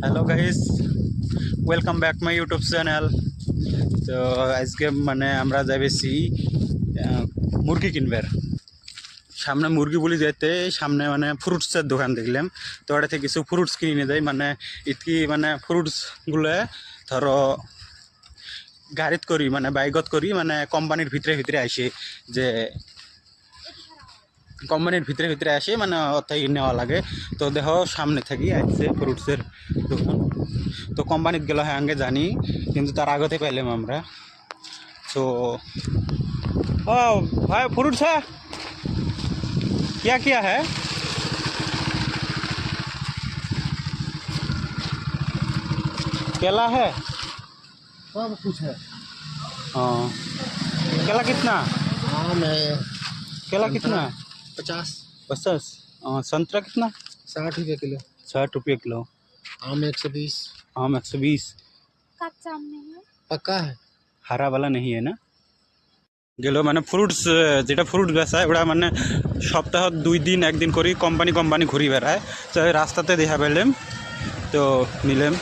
Hello guys, welcome back my YouTube channel. তো আজকে মানে আমরা যাইবেছি মুরগি কিনবার। সামনে মুরগি বলি যাইতে সামনে মানে ফ্রুটসের দোকান দেখলাম, তো ওটা থেকে কিছু ফ্রুটস কিনে দেয়। মানে ইতকি মানে ফ্রুটসগুলো ধরো গাড়িত করি মানে বাইকত করি মানে কোম্পানির ভিতরে ভিতরে আসে, যে কোম্পানির ভিতরে ভিতরে আসে মানে অর্থাৎ নেওয়া লাগে। তো দেখো সামনে থাকি আসছে ফ্রুটসের দোকান। তো কোম্পানিত গেল হ্যাঁ আগে জানি, কিন্তু তার আগতে পাইলাম আমরা। তো ও ভাই फ्रूट्स है क्या क्या है? केला है? सब कुछ है। हाँ, केला कितना? आम है केला कितना? 50 50। संतरा कितना? 60 रुपये किलो। 60 रुपये किलो। आम 120। आम 120। कच्चा आम नहीं है। पक्का है। हरा वाला नहीं है ना? গেল মানে ফ্রুটস, যেটা ফ্রুট বেচায় ওরা মানে সপ্তাহ 2 দিন 1 দিন করে কোম্পানি ঘুরি বেড়ায়। তো রাস্তাতে দেখা পেলাম, তো নিলাম।